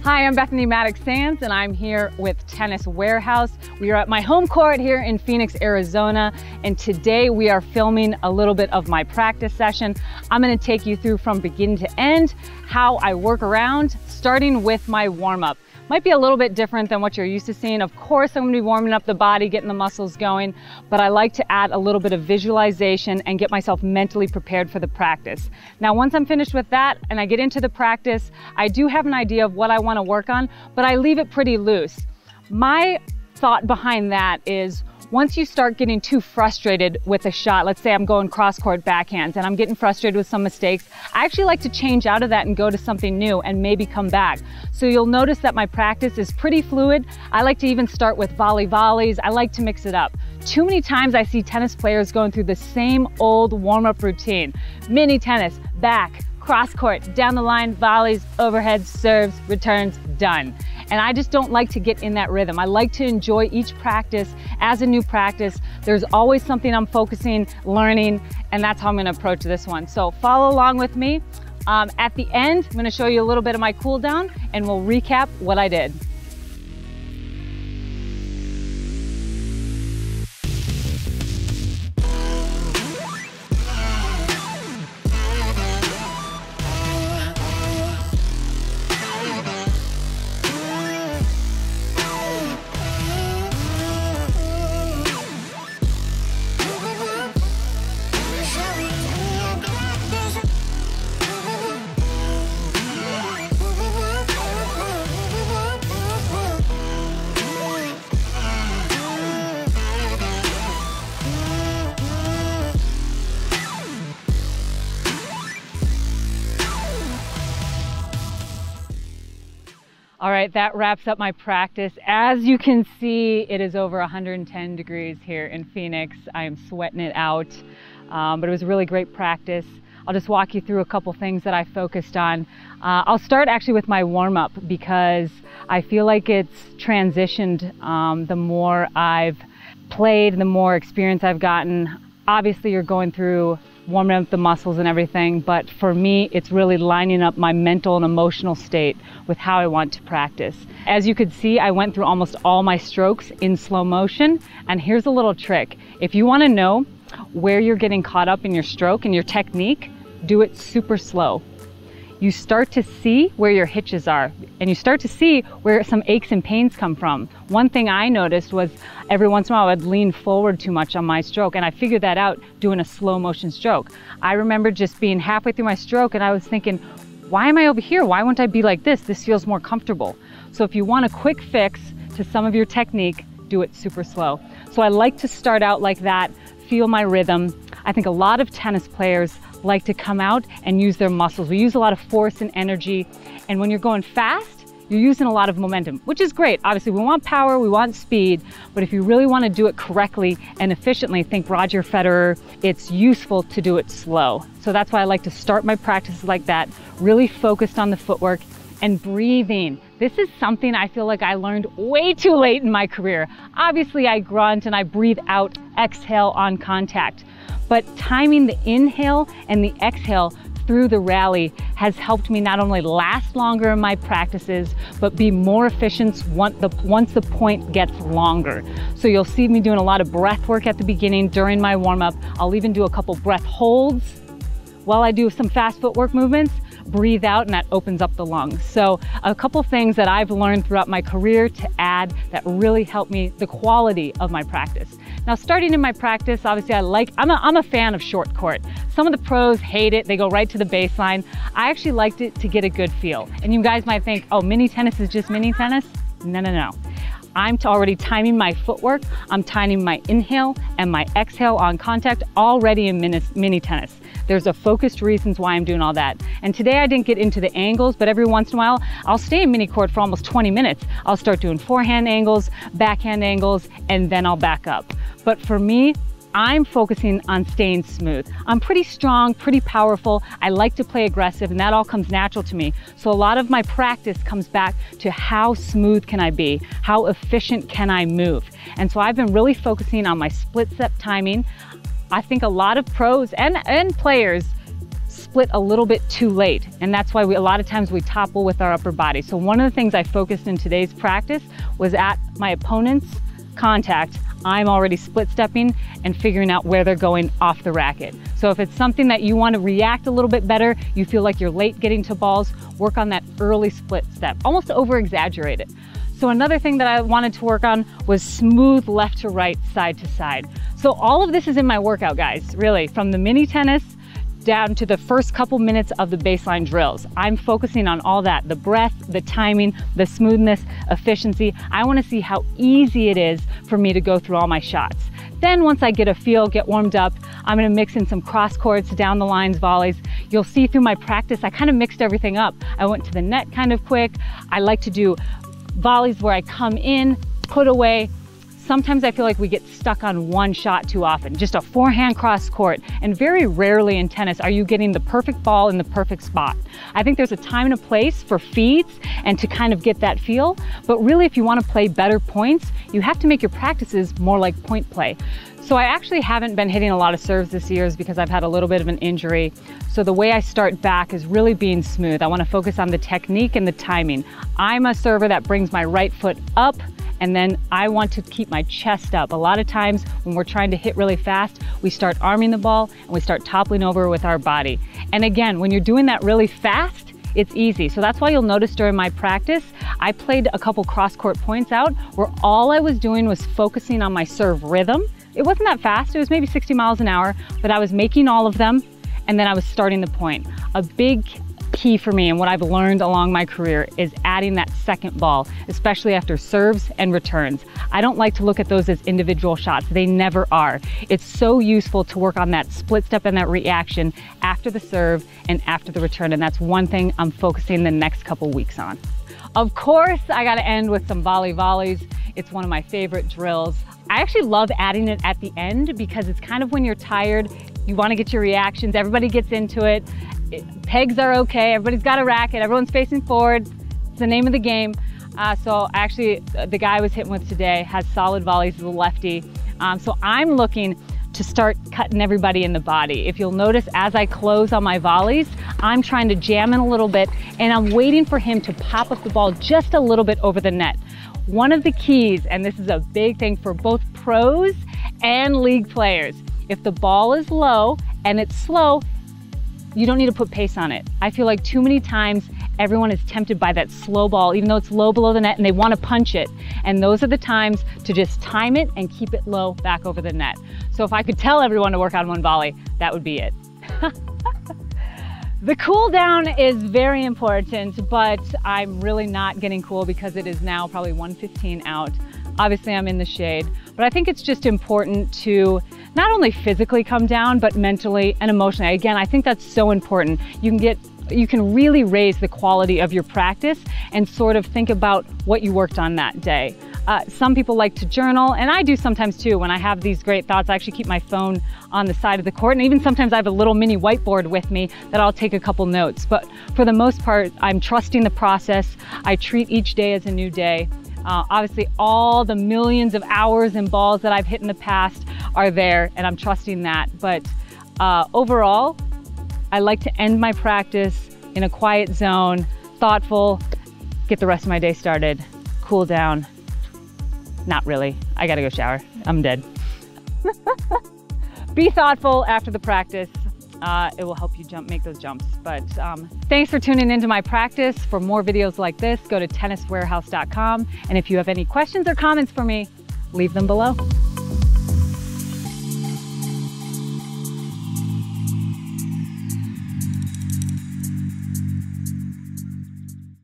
Hi, I'm Bethany Maddox-Sands and I'm here with Tennis Warehouse. We are at my home court here in Phoenix, Arizona, and today we are filming a little bit of my practice session. I'm going to take you through from beginning to end how I work around, starting with my warm-up. Might be a little bit different than what you're used to seeing. Of course, I'm going to be warming up the body, getting the muscles going, but I like to add a little bit of visualization and get myself mentally prepared for the practice. Now, once I'm finished with that and I get into the practice, I do have an idea of what I want to work on, but I leave it pretty loose. My thought behind that is, once you start getting too frustrated with a shot, let's say I'm going cross-court backhands and I'm getting frustrated with some mistakes, I actually like to change out of that and go to something new and maybe come back. So you'll notice that my practice is pretty fluid. I like to even start with volleys. I like to mix it up. Too many times I see tennis players going through the same old warm-up routine. Mini tennis, back, cross-court, down the line, volleys, overhead, serves, returns, done. And I just don't like to get in that rhythm. I like to enjoy each practice as a new practice. There's always something I'm focusing, learning, and that's how I'm gonna approach this one. So follow along with me. At the end, I'm gonna show you a little bit of my cool down and we'll recap what I did. All right, that wraps up my practice. As you can see, it is over 110 degrees here in Phoenix. I am sweating it out, but it was a really great practice. I'll just walk you through a couple things that I focused on. I'll start actually with my warm-up because I feel like it's transitioned the more I've played, the more experience I've gotten. Obviously, you're going through warming up the muscles and everything, but for me, it's really lining up my mental and emotional state with how I want to practice. As you could see, I went through almost all my strokes in slow motion, and here's a little trick. If you want to know where you're getting caught up in your stroke and your technique, do it super slow. You start to see where your hitches are, and you start to see where some aches and pains come from. One thing I noticed was every once in a while I'd lean forward too much on my stroke, and I figured that out doing a slow motion stroke. I remember just being halfway through my stroke and I was thinking, why am I over here? Why won't I be like this? This feels more comfortable. So if you want a quick fix to some of your technique, do it super slow. So I like to start out like that, feel my rhythm. I think a lot of tennis players like to come out and use their muscles. We use a lot of force and energy, and when you're going fast, you're using a lot of momentum, which is great. Obviously, we want power, we want speed, but if you really want to do it correctly and efficiently, think Roger Federer, it's useful to do it slow. So that's why I like to start my practices like that, really focused on the footwork and breathing. This is something I feel like I learned way too late in my career. Obviously, I grunt and I breathe out, exhale on contact. But timing the inhale and the exhale through the rally has helped me not only last longer in my practices, but be more efficient once the point gets longer. So you'll see me doing a lot of breath work at the beginning during my warm-up. I'll even do a couple breath holds while I do some fast footwork movements. Breathe out, and that opens up the lungs. So a couple things that I've learned throughout my career to add that really help me the quality of my practice. Now, starting in my practice, obviously I'm a fan of short court. Some of the pros hate it, they go right to the baseline. I actually liked it to get a good feel. And you guys might think, oh, mini tennis is just mini tennis? No. I'm already timing my footwork, I'm timing my inhale and my exhale on contact already in mini tennis. There's a focused reasons why I'm doing all that. And today I didn't get into the angles, but every once in a while, I'll stay in mini court for almost 20 minutes. I'll start doing forehand angles, backhand angles, and then I'll back up. But for me, I'm focusing on staying smooth. I'm pretty strong, pretty powerful. I like to play aggressive, and that all comes natural to me. So a lot of my practice comes back to how smooth can I be? How efficient can I move? And so I've been really focusing on my split step timing. I think a lot of pros and players split a little bit too late, and that's why a lot of times we topple with our upper body. So one of the things I focused in today's practice was at my opponent's contact, I'm already split stepping and figuring out where they're going off the racket. So if it's something that you want to react a little bit better, you feel like you're late getting to balls, work on that early split step, almost over exaggerate it. So another thing that I wanted to work on was smooth left to right, side to side. So all of this is in my workout, guys, really, from the mini tennis down to the first couple minutes of the baseline drills. I'm focusing on all that, the breath, the timing, the smoothness, efficiency. I want to see how easy it is for me to go through all my shots. Then once I get a feel, get warmed up, I'm going to mix in some cross courts, down the lines volleys. You'll see through my practice, I kind of mixed everything up. I went to the net kind of quick. I like to do volleys where I come in, put away. Sometimes I feel like we get stuck on one shot too often, just a forehand cross court. And very rarely in tennis are you getting the perfect ball in the perfect spot. I think there's a time and a place for feeds and to kind of get that feel. But really, if you want to play better points, you have to make your practices more like point play. So I actually haven't been hitting a lot of serves this year because I've had a little bit of an injury. So the way I start back is really being smooth. I want to focus on the technique and the timing. I'm a server that brings my right foot up, and then I want to keep my chest up. A lot of times when we're trying to hit really fast, we start arming the ball and we start toppling over with our body. And again, when you're doing that really fast, it's easy. So that's why you'll notice during my practice, I played a couple cross-court points out where all I was doing was focusing on my serve rhythm. It wasn't that fast, it was maybe 60 miles an hour, but I was making all of them and then I was starting the point. A big key for me and what I've learned along my career is adding that second ball, especially after serves and returns. I don't like to look at those as individual shots. They never are. It's so useful to work on that split step and that reaction after the serve and after the return, and that's one thing I'm focusing the next couple weeks on. Of course, I gotta end with some volleys. It's one of my favorite drills. I actually love adding it at the end because it's kind of when you're tired, you wanna get your reactions, everybody gets into it. Pegs are okay, everybody's got a racket, everyone's facing forward. It's the name of the game. So actually, the guy I was hitting with today has solid volleys, he's a lefty. So I'm looking to start cutting everybody in the body. If you'll notice, as I close on my volleys, I'm trying to jam in a little bit and I'm waiting for him to pop up the ball just a little bit over the net. One of the keys, and this is a big thing for both pros and league players, if the ball is low and it's slow, you don't need to put pace on it. I feel like too many times everyone is tempted by that slow ball, even though it's low below the net, and they want to punch it. And those are the times to just time it and keep it low back over the net. So if I could tell everyone to work on one volley, that would be it. The cool down is very important, but I'm really not getting cool because it is now probably 1:15 out. Obviously I'm in the shade, but I think it's just important to not only physically come down, but mentally and emotionally. Again, I think that's so important. You can really raise the quality of your practice and sort of think about what you worked on that day. Some people like to journal, and I do sometimes too. When I have these great thoughts, I actually keep my phone on the side of the court, and even sometimes I have a little mini whiteboard with me that I'll take a couple notes. But for the most part, I'm trusting the process. I treat each day as a new day. Obviously, all the millions of hours and balls that I've hit in the past are there, and I'm trusting that. But overall, I like to end my practice in a quiet zone, thoughtful, get the rest of my day started, cool down. Not really. I gotta go shower. I'm dead. Be thoughtful after the practice. It will help you make those jumps. But thanks for tuning into my practice. For more videos like this, go to tenniswarehouse.com. And if you have any questions or comments for me, leave them below.